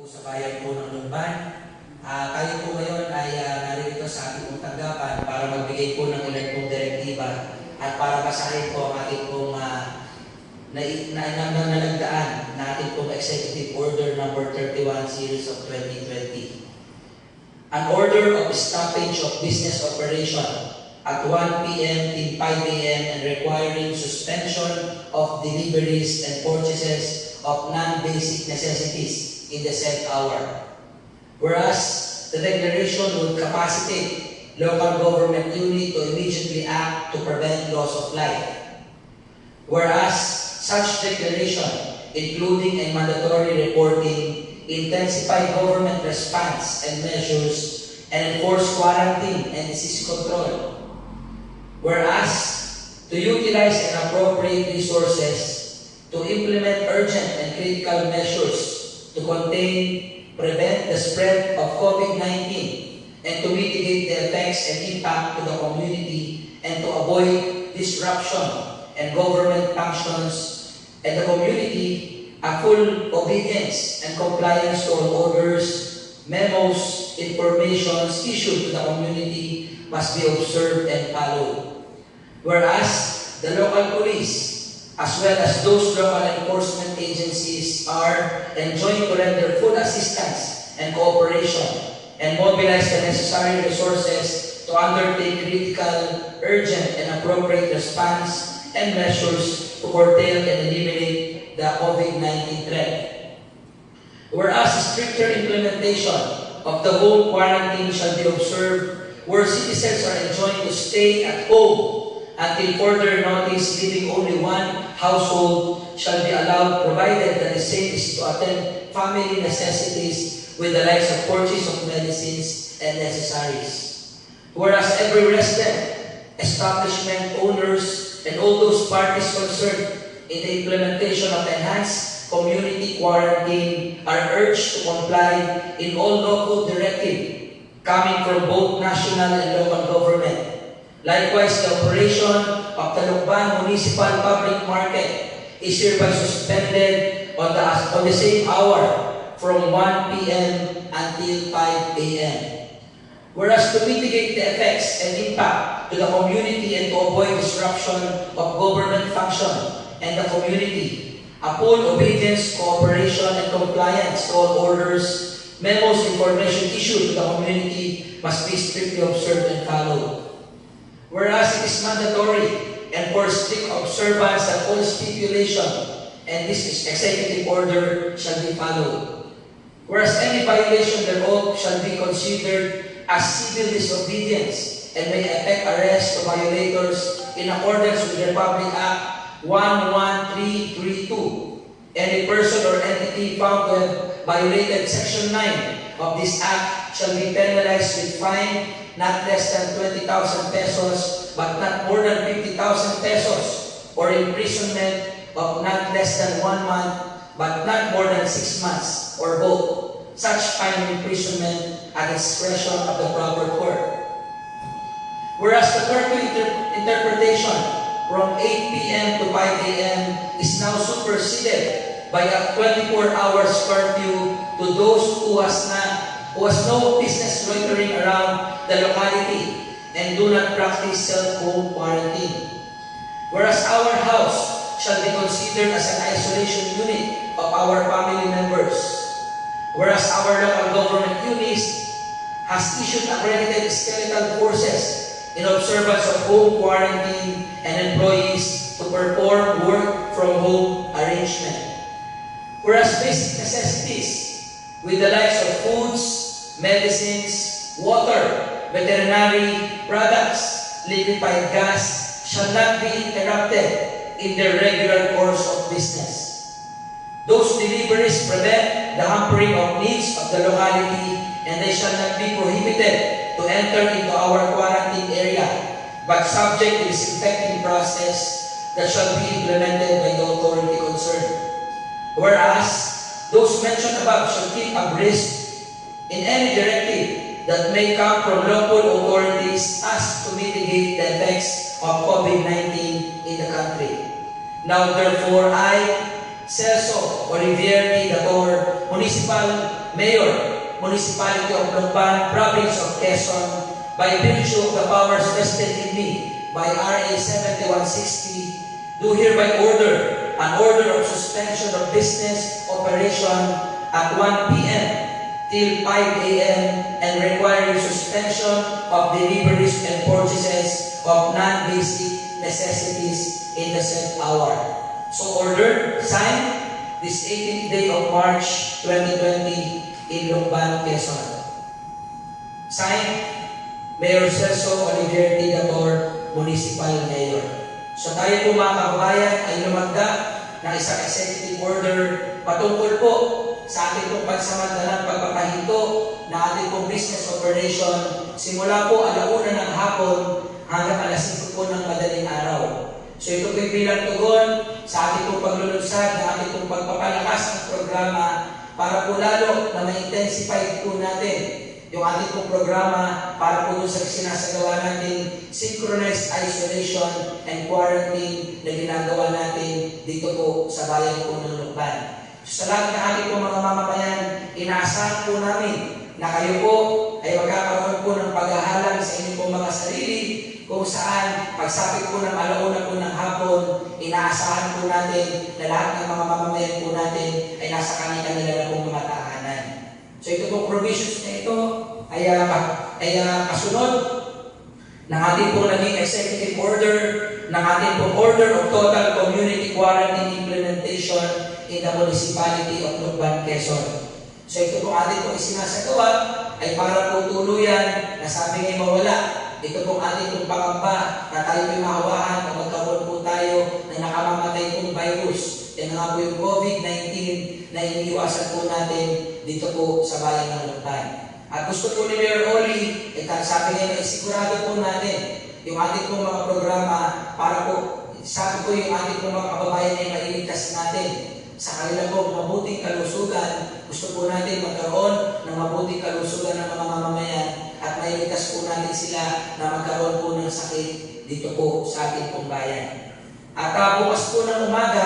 po sa bayan po ng Lucban. Tayo po ngayon ay narito sa ating pong tanggapan para magbigay po ng ilan pong direktiba at para basahin po ang ating pong nalagdaan na ating pong Executive Order number 31 series of 2020. An order of stoppage of business operation at 1 p.m. till 5 a.m. and requiring suspension of deliveries and purchases of non-basic necessities in the said hour. Whereas the declaration would capacitate local government unit to immediately act to prevent loss of life. Whereas such declaration, including a mandatory reporting, intensify government response and measures, and enforce quarantine and disease control. Whereas to utilize and appropriate resources to implement urgent and critical measures to contain, prevent the spread of COVID-19 and to mitigate the effects and impact to the community and to avoid disruption and government functions and the community, a full obedience and compliance to all orders, memos, informations issued to the community must be observed and followed. Whereas the local police as well as those local enforcement agencies are enjoined to render full assistance and cooperation and mobilize the necessary resources to undertake critical, urgent, and appropriate response and measures to curtail and eliminate the COVID-19 threat. Whereas stricter implementation of the home quarantine shall be observed, where citizens are enjoined to stay at home until further notice, leaving only one household shall be allowed, provided that the same is to attend family necessities with the likes of purchase of medicines and necessaries. Whereas every resident, establishment owners, and all those parties concerned in the implementation of enhanced community quarantine are urged to comply in all local directive coming from both national and local government. Likewise, the operation of the Lucban Municipal Public Market is hereby suspended on the same hour from 1 p.m. until 5 a.m. Whereas to mitigate the effects and impact to the community and to avoid disruption of government function and the community, a full obedience, cooperation, and compliance to all orders, memos, information issued to the community must be strictly observed and followed. Whereas it is mandatory and for strict observance that all stipulation and this executive order shall be followed. Whereas any violation thereof shall be considered as civil disobedience and may affect arrest of violators in accordance with Republic Act 11332. Any person or entity found to have violated Section 9 of this Act shall be penalized with fine not less than 20,000 pesos but not more than 50,000 pesos, or imprisonment of not less than 1 month but not more than 6 months, or both. Such fine and imprisonment at discretion of the proper court. Whereas the curfew interpretation from 8 p.m. to 5 a.m. is now superseded by a 24 hours curfew to those who has no business loitering around the locality and do not practice self-home quarantine. Whereas our house shall be considered as an isolation unit of our family members. Whereas our local government unit has issued accredited skeletal forces in observance of home quarantine and employees to perform work from home arrangement. Whereas basic necessities with the likes of foods, medicines, water, veterinary products, liquefied gas shall not be interrupted in their regular course of business. Those deliveries prevent the hampering of needs of the locality, and they shall not be prohibited to enter into our quarantine area, but subject to disinfecting process that shall be implemented by the authority concerned. Whereas those mentioned above shall keep abreast in any directive that may come from local authorities as to mitigate the effects of COVID-19 in the country. Now therefore I, Celso Olivier T. Dator, Municipal Mayor, Municipality of Lucban, Province of Quezon, by virtue of the powers vested in me by RA 7160, do hereby order an order of suspension of business operation at 1 p.m. till 5 a.m. and requiring suspension of deliveries and purchases of non-basic necessities in the said hour. So ordered, signed, this 18th day of March 2020 in Lucban, Quezon. Signed, Mayor Celso Olivier T. Dator, Municipal Mayor. So tayo po mga kababayan ay lumagda ng isang executive order patungkol po sa ating pong pansamantalang pagpapahinto na ating pong business operation simula po 1:00 ng hapon hanggang 5:00 po ng madaling araw. So ito po bilang tugon sa ating pong paglulunsad na ating pong pagpapalakas ng programa para po lalo na ma-intensify po natin yung ating pong programa para po sa sinasagawa natin synchronized isolation and quarantine na ginagawa natin dito po sa bayan po ng Lucban. So, sa lahat ng ating pong mga mamamayan, inaasahan po namin na kayo po ay magkakaroon po ng paghahalang sa inyong pong mga sarili kung saan pagsapit po ng 1:00 po ng hapon, inaasahan po natin na lahat ng mga mamamayan po natin ay nasa kanila na pong mga tahanan. So ito pong provisions na ito ay kasunod ng ating pong naging executive order, ng ating pong order of total community quarantine implementation in the municipality of Lucban, Quezon. So ito pong ating pong isinasagawa ay para po tuluyan na sabi ngayon mawala. Ito pong ating pong pangamba na tayo po'y mahawahan o magkaroon po tayo na nakamamatay pong virus. Yan nga po yung COVID-19 na iniiwasan po natin dito po sa bayan ng Lucban. At gusto po ni Mayor Oli, sabi niya na isigurado po natin yung ating pong mga programa para po, sabi ko yung ating pong mga kababayan ay mailigtas natin sa kanila pong mabuting kalusugan. Gusto po natin magkaroon ng mabuting kalusugan ng mga mamamayan at mailigtas po natin sila na magkaroon po ng sakit dito po sa ating pong bayan. At bukas po ng umaga,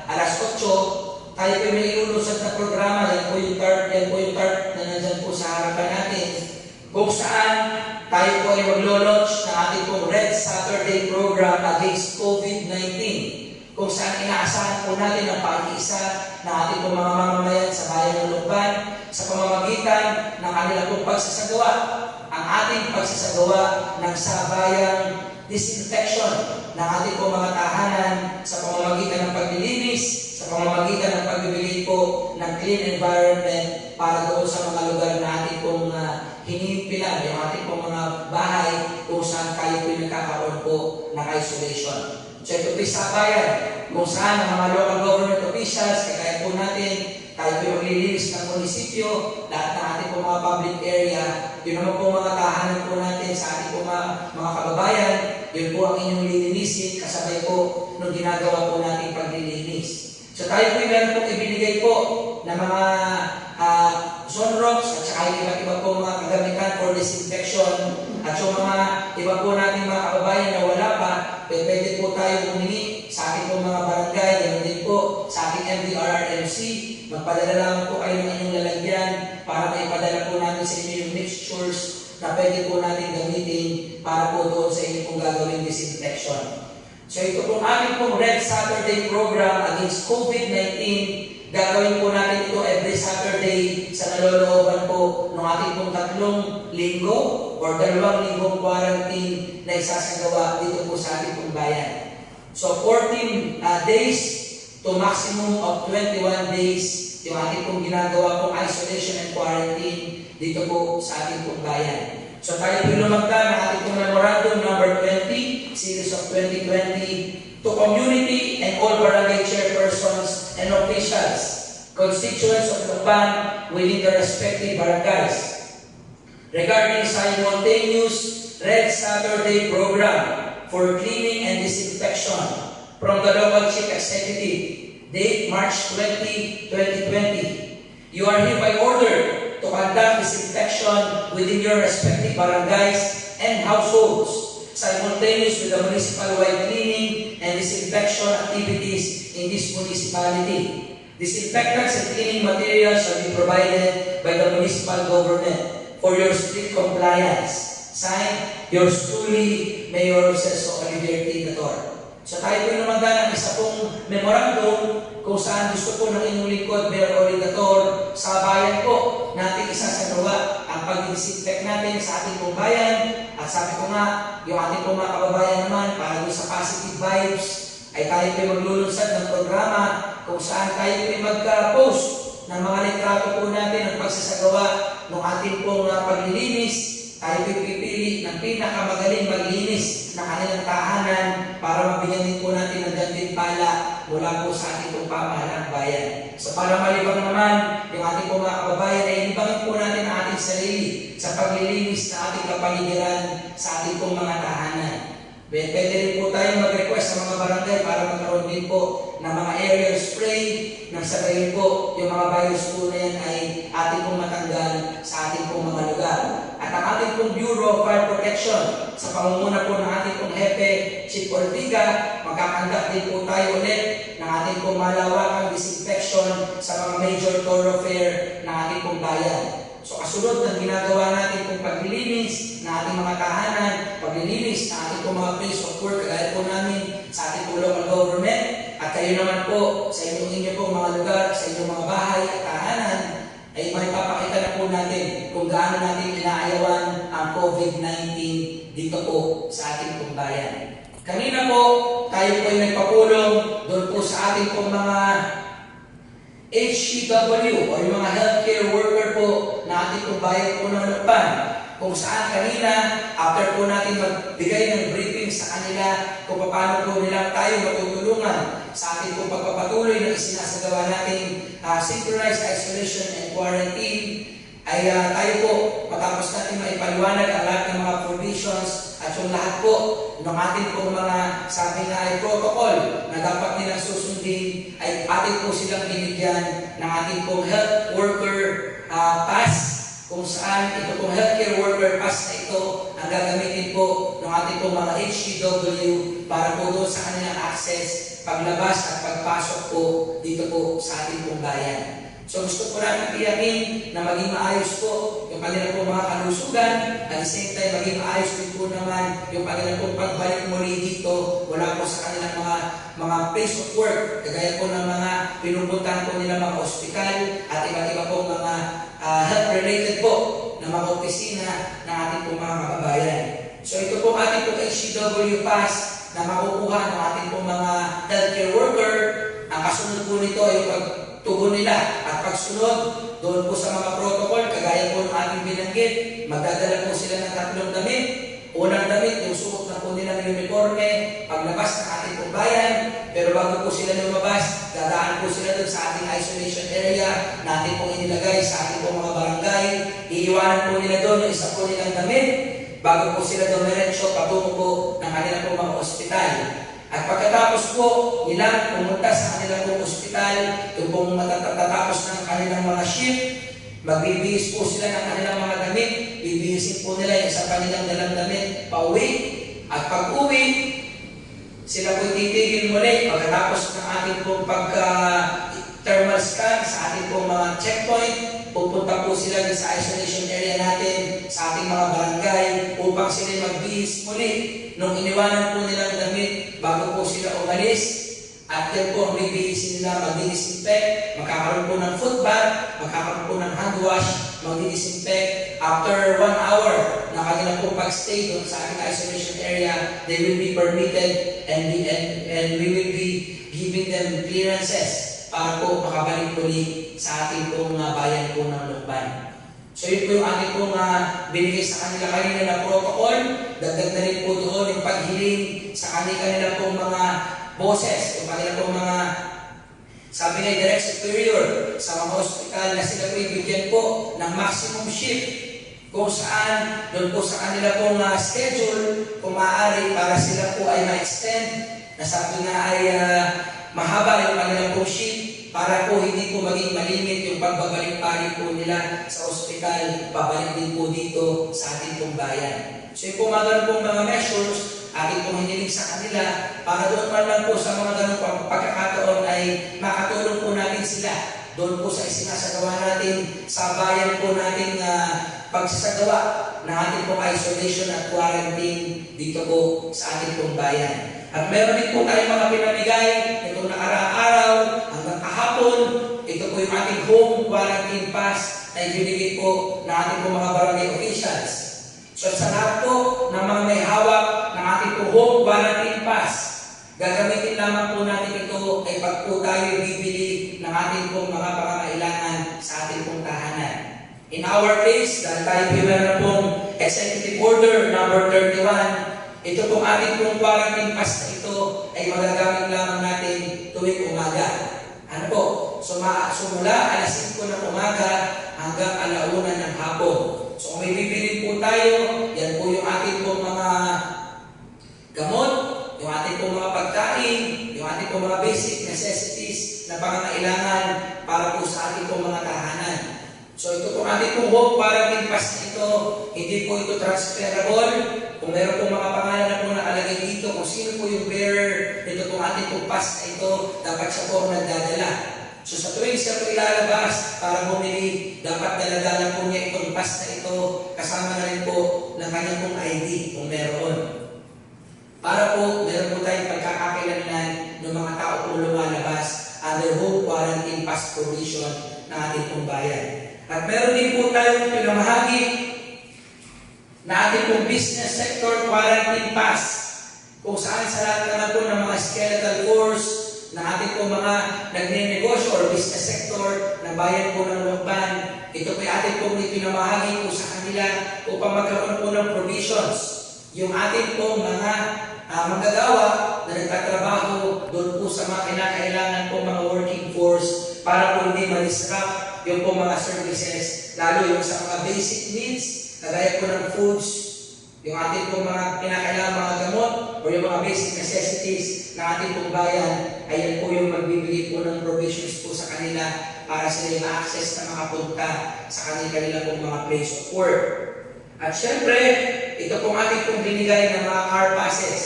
8:00, tayo po may ilulusad na programa. Yan po yung TARP na nandyan po sa harapan natin. Kung saan tayo po ay maglo-launch ng ating pong Red Saturday program against COVID-19. Kung saan inaasahan po natin ang pag-iisa ng ating pong mga mamamayan sa bayan ng Lucban sa pamamagitan ng kanilang pong pagsasagawa. Ang ating pagsasagawa ng sabayang disinfection ng ating pong mga tahanan sa pamamagitan ng paglilinis, sa pamamagitan ng pagbibigay po ng clean environment para doon sa mga lugar na ating pong hinihimpilan, yung ating pong mga bahay kung saan kayo po nagkakaroon po ng isolation. So ito po'y sabayan kung saan ang mga local government officials, kagaya po natin, tayo po maglilinis ng munisipyo, lahat ng ating pong mga public area, yun naman po mga tahanan po natin sa ating pong mga kababayan, yun po ang inyong lilinisin kasabay po nung ginagawa po natin paglilinis. So tayo po meron pong ibinigay po ng mga sunrocks at saka iba't iba po mga kagamitan for disinfection at yung mga iba po natin mga kababayan na wala pa, pwede po tayo humingi sa ating po mga barangay, yan din po sa ating MDRRMC, magpadala lang po kayo ng inyong lalagyan para maipadala po natin sa inyo yung mixtures na pwede po natin gamitin para po doon sa inyo pong gagawin disinfection. So ito pong ating pong Red Saturday program against COVID-19, gagawin po natin ito every Saturday sa nalolooban po ng ating pong 3 linggo or 2 linggong quarantine na isasagawa dito po sa ating pong bayan. So 14 days to maximum of 21 days yung ating pong ginagawa pong isolation and quarantine dito po sa ating pong bayan. So tayo po lumagda ng ating pong memorandum number 20, series of 2020, to community and all barangay chairpersons and officials, constituents of Lucban within their respective barangays, regarding simultaneous Red Saturday program for cleaning and disinfection from the local chief executive, date March 20, 2020. You are hereby ordered to conduct disinfection within your respective barangays and households, simultaneous with the municipal-wide cleaning and disinfection activities in this municipality. Disinfectants and cleaning materials shall be provided by the municipal government for your strict compliance. Signed, yours truly, Mayor Celso Olivier Dator. So tayo po lumagda ng isa pong memorandum kung saan gusto po ng inyong lingkod, Mayor Olivier Dator, sa bayan po natin isasagawa ang pag-disinfect natin sa ating pong bayan. At sabi ko nga, yung ating pong mga kababayan naman, para doon sa positive vibes, ay tayo po maglulunsad ng programa kung saan tayo po mag-post ng mga litrato po natin ng pagsasagawa ng ating pong paglilinis. Tayo pipili ng pinakamagaling maglinis na kanilang tahanan para mabigyan din po natin ng gantimpala mula po sa ating pong pamahalang bayan. So para malibang naman yung ating pong mga kababayan ay libangin po natin ang ating sarili sa paglilinis ng ating kapaligiran sa ating pong mga tahanan. Pwede rin po tayong mag-request sa mga barangay para magkaroon din po ng mga aerial spray nang sa gayon po yung mga virus po na yan ay ating pong matanggal sa ating pong mga lugar. At ang ating pong Bureau of Fire Protection sa pamumuna po ng ating pong Hepe Chief Ortiga, magkakandak din po tayo ulit ng ating pong malawakang disinfection sa mga major thoroughfare ng ating pong bayan. So kasunod ng ginagawa natin kung paglilinis na ating mga tahanan, paglilinis na ating pong mga place of work, kagaya po namin sa ating po local government, at kayo naman po sa inyo pong mga lugar, sa inyong mga bahay at tahanan, ay may papakita na po natin kung gaano natin inaayawan ang COVID-19 dito po sa ating pong bayan. Kanina po, tayo po ay nagpapulong doon po sa ating pong mga HCW o yung mga healthcare worker po na ating pong bayan po ng Lucban, kung saan kanina, after po natin magbigay ng briefing sa kanila kung paano po nila tayo matutulungan sa ating pong pagpapatuloy na isinasagawa nating synchronized isolation and quarantine, ay tayo po, matapos natin maipaliwanag ang lahat ng mga provisions at yung lahat po ng ating pong mga sabi nga ay protocol na dapat nilang susundin, ay ating po silang binigyan ng ating pong health worker pass, kung saan ito pong healthcare worker pass na ito ang gagamitin po ng ating pong mga HCW para po doon sa kanilang access, paglabas at pagpasok po dito po sa ating pong bayan. So gusto po natin tiyakin na maging maayos po yung kanilang pong mga kalusugan, at the same time maging maayos din po naman yung kanilang pong pagbalik muli dito wala po sa kanilang mga place of work, kagaya po ng mga pinupuntahan po nila mga ospital at iba't iba po mga health-related po na mga opisina ng ating pong mga kababayan. So ito po ating pong HCW pass na makukuha ng ating pong mga healthcare worker. Ang kasunod po nito ay pagtugon nila at pagsunod doon po sa mga protocol, kagaya po ng ating binanggit, magdadala po sila ng tatlong damit. Unang damit, yung suot na po nila ng uniforme, paglabas ng ating pong bayan, pero bago po sila lumabas, dadaan po sila doon sa ating isolation area na ating pong inilagay sa ating pong mga barangay. Iiwanan po nila doon yung isa po nilang damit, bago po sila dumiretso patungo po ng kanilang pong mga ospital. At pagkatapos po nilang pumunta sa kanilang pong ospital, yung pong matatapos ng kanilang mga shift, magbibihis po sila ng kanilang mga damit, bibihisin po nila yung sa kanilang dalang damit pauwi. At pag-uwi, sila po titigil muli pagkatapos ng ating pong pagka-thermal scan sa ating pong mga checkpoint. Pupunta po sila sa isolation area natin sa ating mga barangay upang sila magbihis muli nung iniwanan po nilang damit bago po sila umalis. At yan po ang bibihisin nila, magdidisinfect, magkakaroon po ng foot bath, magkakaroon po ng hand wash, magdidisinfect. After 1 hour na kanilang po pag-stay doon sa ating isolation area, they will be permitted and we will be giving them clearances para po makabalik muli sa ating pong bayan po ng Lucban. So yun po yung ating pong binigay sa kanila na protocol. Dagdag na rin po doon yung paghiling sa kanila pong mga bosses, yung kanila pong mga sabi nga direct superior sa mga hospital na sila po ibigyan po ng maximum shift kung saan doon po sa kanila pong schedule kung maaari para sila po ay ma-extend na sabi nga ay mahaba yung kanilang pong shift para po hindi po maging malimit yung pagbabalik-balik po nila sa ospital, pabalik din po dito sa ating pong bayan. So yung mga pong mga measures akin pong hiniling sa kanila para doon man lang po sa mga ganong pagkakataon ay makatulong po natin sila doon po sa isinasagawa natin sa bayan po nating pagsasagawa ng ating pong isolation at quarantine dito po sa ating pong bayan. At meron din po tayong mga pinamigay itong nakaraang araw hanggang kahapon. Ito po yung ating home quarantine pass na ibinigay po ng ating pong mga barangay officials. So sa lahat po ng mga may hawak ng ating pong home quarantine pass, gagamitin lamang po natin ito ay pag po tayo bibili ng ating pong mga pangangailangan sa ating pong tahanan. In our case, dahil tayo meron na pong Executive Order number 31, ito pong ating pong quarantine pass na ito ay magagamit lamang natin tuwing umaga. Ano po? So mula alas 5 ng umaga hanggang alauna ng hapon. So kung may bibilin po tayo, yan po yung ating pong mga gamot, yung ating pong mga pagkain, yung ating pong mga basic necessities na pangangailangan para po sa ating pong mga tahanan. So ito pong ating pong home quarantine pass na ito, hindi po ito transferable. Kung meron pong mga pangalan na po nakalagay dito, kung sino po yung bearer, ito pong ating pong pass na ito, dapat siya po nagdadala. So sa tuwing siya po ilalabas para bumili, dapat daladala po niya itong pass na ito, kasama na rin po ng kanyang pong ID kung meron. Para po, meron po tayong pagkakakilanlan ng mga tao po lumalabas under home quarantine pass provision ng ating pong bayan. At meron din po tayong pinamahagi na ating pong business sector quarantine pass, kung saan sa lahat naman po ng mga skeletal force na ating pong mga nagne-negosyo or business sector na bayan po ng Lucban, ito po ating pong pinamahagi po sa kanila upang magkaroon po ng provisions. Yung ating pong mga manggagawa na nagtatrabaho doon po sa mga kinakailangan po mga working force para po hindi ma-disrupt yung po mga services, lalo yung sa mga basic needs, kagaya po ng foods, yung ating pong mga kinakailangan mga gamot, o yung mga basic necessities na ating pong bayan, ayan po yung magbibigay po ng provisions po sa kanila para sila ma-access na makapunta sa kanila pong mga place of work. At syempre, ito pong ating pong binigay ng mga car passes.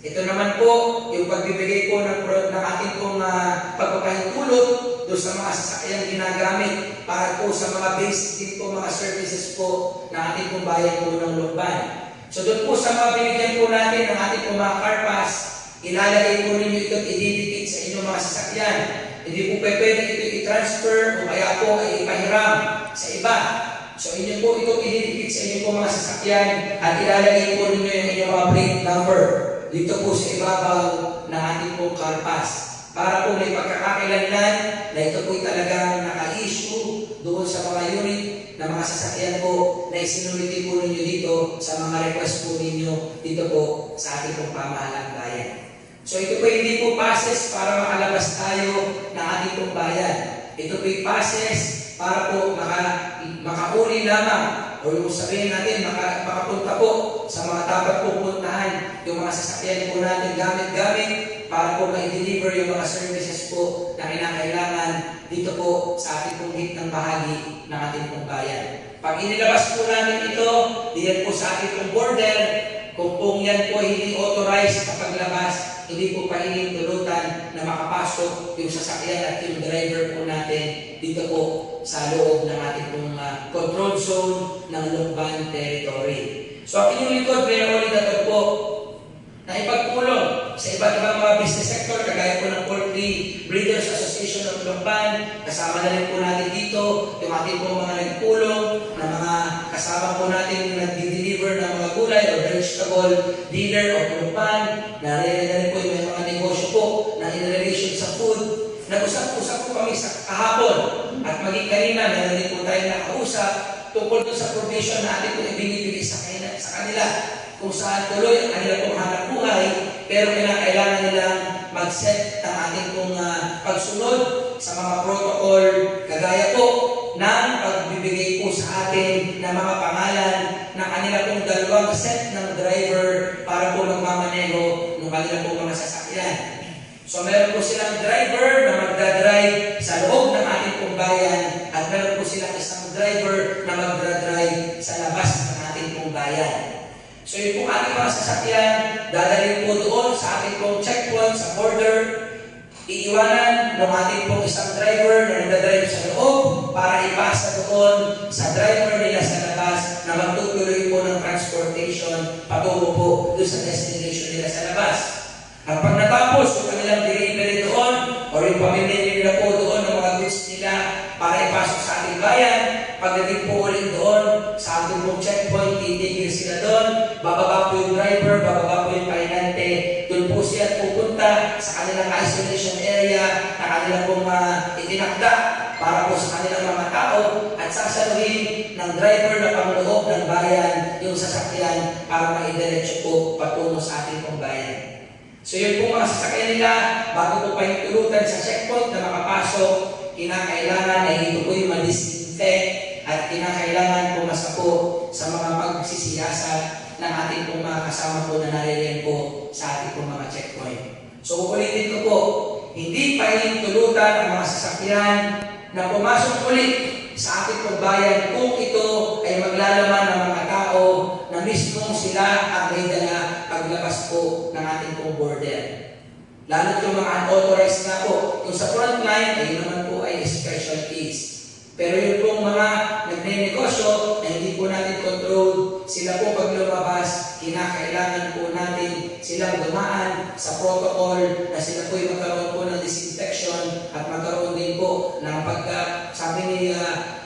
Ito naman po, yung pagbibigay po ng ating pong pagpapahintulot doon sa mga sasakyang ginagamit para po sa mga basic din po mga services po na ating pong bayan po ng Lucban. So doon po sa mga binigyan po natin ng ating pong mga car pass, ilalagay po ninyo ito at ididikit sa inyong mga sasakyan. Hindi po pwede ito i-transfer o kaya po ay ipahiram sa iba. So inyo po ito ididikit sa inyong pong mga sasakyan at ilalagay po ninyo yung inyong mga plate number dito po sa ibabaw ng ating pong car pass. Para po may pagkakakilanlan na ito po'y talagang naka-issue doon sa mga unit na mga sasakyan po na isinuliti po ninyo dito sa mga request po ninyo dito po sa ating pong pamahalang bayan. So ito po hindi po passes para makalabas tayo ng ating pong bayan. Ito po'y passes para po makauli lamang o yung sabihin natin makapunta po sa mga dapat pupuntahan yung mga sasakyan po natin gamit-gamit para po ma-deliver yung mga services po na kinakailangan dito po sa ating pong gitnang bahagi ng ating pong bayan. Pag inilabas po natin ito, diyan po sa ating pong border, kung pong yan po hindi authorized na paglabas, hindi po pahinging tulutan na makapasok yung sasakyan at yung driver po natin dito po sa loob ng ating pong control zone ng Lucban territory. So ang inyong likod, Mayor Oli Dator po, na ipagpulong sa iba't ibang mga business sector, kagaya po ng Poultry Breeders Association of Lucban, kasama na rin po natin dito yung ating po mga nagpulong na mga kasama po natin nag-deliver ng mga gulay o vegetable dealer of Lucban, narinig na rin po yung mga negosyo po na in relation sa food. Nag-usap-usap po kami sa kahapon at maging kanina, meron din po tayo nakausap tungkol doon sa provision na ating po ibinibigay sa kanila kung saan tuloy ang kanila pong hanap buhay, pero kailangan nilang mag-set ng ating pong pagsunod sa mga protocol, kagaya po ng pagbibigay po sa atin ng mga pangalan ng kanila pong dalawang set ng driver para po magmamaneho ng kanila pong mga sasakyan. So meron po silang driver na magdadrive sa loob ng ating pong bayan at meron po silang isang driver na magdadrive sa labas ng ating pong bayan. So yung pong ating mga sasakyan, dadalhin po doon sa ating pong checkpoint, sa border, iiwanan ng ating pong isang driver na nagdadrive sa loob para ipasa doon sa driver nila sa labas na magtutuloy po ng transportation patungo po doon sa destination nila sa labas. At pag natapos yung kanilang delivery doon o yung pamimili nila po doon ng mga goods nila para ipasok sa ating bayan, pagdating po ulit doon sa ating pong checkpoint, titigil sila doon, bababa po yung driver, bababa po yung pahinante, doon po siya pupunta sa kanilang isolation area na kanilang pong itinakda para po sa kanilang mga tao at sasaluhin ng driver na pangloob ng bayan yung sasakyan para maidiretso po patungo sa ating pong bayan. So yun po mga sasakyan nila, bago po pahintulutan sa checkpoint na makapasok, kinakailangan ay ito po yung ma-disinfect at kinakailangan pumasa po sa mga pagsisiyasat ng ating pong mga kasama po na naririyan po sa ating pong mga checkpoint. So ulitin ko po, hindi pahintulutan ang mga sasakyan na pumasok ulit sa ating pong bayan kung ito ay maglalaman ng mga tao na mismong sila ang may dala paglabas po ng ating pong border. Lalo't yung mga unauthorized na po, yung sa front line, ay naman po ay special case. Pero yung pong mga nagne-negosyo na hindi po natin control, sila po pag lumabas, kinakailangan po natin silang dumaan sa protocol na sila po ay magkaroon po ng disinfection at magkaroon din po ng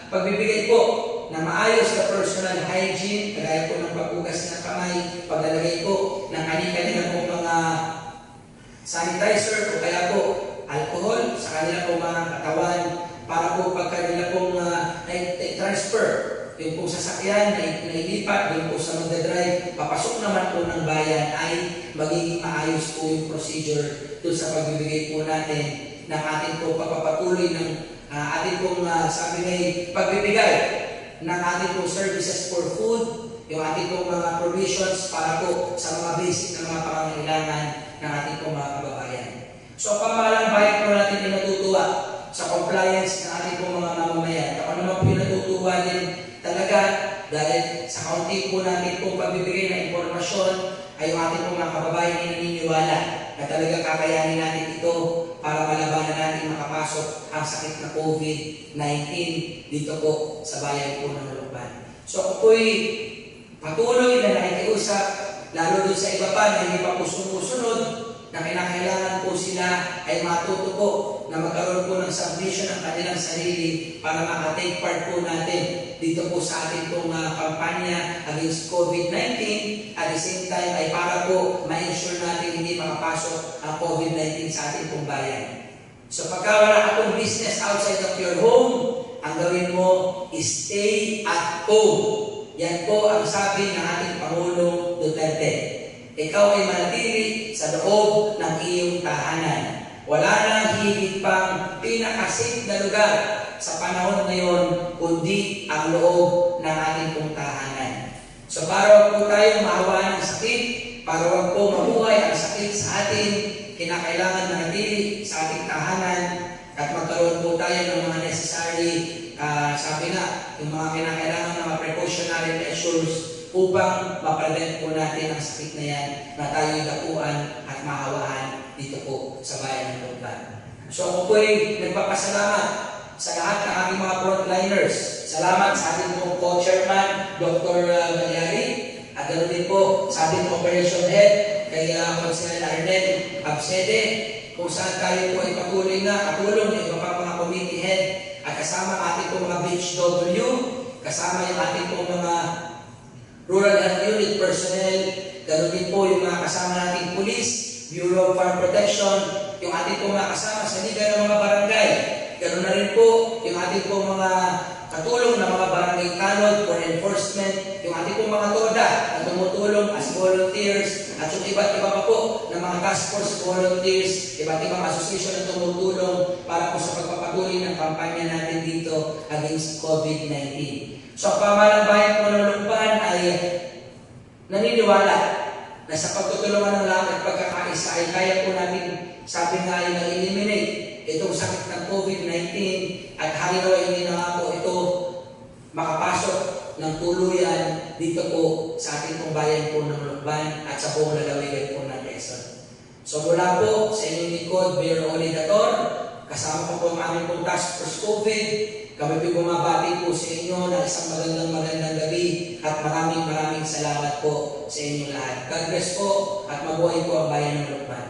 pagbibigay po na maayos na personal hygiene, kagaya po ng paghugas ng kamay, paglalagay po ng kani-kanila po mga sanitizer o kaya po alcohol sa kanila po mga katawan para po pag kanila pong transfer yung pong sasakyan na nailipat doon po sa magdadrive, papasok naman po ng bayan ay magiging maayos po yung procedure doon sa pagbibigay po natin ng ating po pagpapatuloy ng ating pong sabi ngay pagbibigay ng ating pong services for food, yung ating pong mga provisions para po sa mga basic na mga pangangailangan ng ating pong mga kababayan. So pamahalang bayan po natin ay natutuwa sa compliance ng ating pong mga mamamayan. Ako naman po yung natutuwa din talaga dahil sa kaunti po natin pong pagbibigay ng impormasyon ay yung ating pong mga kababayan ay naniniwala na talaga kakayanin natin ito para malabanan natin makapasok ang sakit na COVID-19 dito po sa bayan po ng Lucban. So ako po'y patuloy na nakikiusap, lalo doon sa iba pa na hindi pa po sumusunod, na kinakailangan po sila ay matuto po na magkaroon po ng submission ng kanilang sarili para makatake part po natin dito po sa ating pong kampanya against COVID-19. At the same time ay para po ma-ensure natin hindi makapasok ang COVID-19 sa ating pong bayan. So pagka wala akong business outside of your home, ang gawin mo is stay at home. Yan po ang sabi ng ating Pangulong Duterte. Ikaw ay manatili sa loob ng iyong tahanan. Wala nang higit pang pinakasafe na lugar sa panahon ngayon kundi ang loob ng ating pong tahanan. So para wag po tayo mahawaan ng sakit, para wag po mabuhay ang sakit sa atin, kinakailangan manatili sa ating tahanan at magkaroon po tayo ng mga necessary, sabi nga, yung mga kinakailangan ng mga precautionary measures upang ma-prevent po natin ang sakit na yan na tayo'y dapuan at mahawaan dito po sa bayan ng Lucban. So ako po'y nagpapasalamat sa lahat ng ating mga frontliners. Salamat sa ating pong co-chairman, Dr. Galyari, at ganoon din po sa ating operation head, kay Consul Arnel Absede, kung saan tayo po ay patuloy na katulong ng iba pang mga committee head at kasama ating pong mga BHW, kasama yung ating pong mga Rural Health Unit personnel, ganoon din po yung mga kasama nating Police, Bureau of Farm Protection, yung ating pong mga kasama sa liga ng mga barangay. Ganoon na rin po yung ating pong mga katulong ng mga barangay tanod for enforcement, yung ating pong mga TODA na tumutulong as volunteers, at yung iba't iba pa po ng mga task force volunteers, iba't ibang association na tumutulong para po sa pagpapatuloy ng kampanya natin dito against COVID-19. So, pamahalang bayan po ng Lucban ay naniniwala na sa pagtutulungan ng lahat at pagkakaisa ay kaya po natin, sabi nga ay na-eliminate itong sakit ng COVID-19 at halinaw hindi na nga po ito makapasok ng tuluyan dito po sa ating pong bayan po ng Lucban at sa buong lalawigan po ng Quezon. So mula po sa inyong likod, Mayor Dator, kasama ko po ang aming pong Task Force COVID, kami po bumabati po sa inyo ng isang magandang gabi at maraming salamat po sa inyong lahat. God bless po at mabuhay po ang bayan ng Lucban.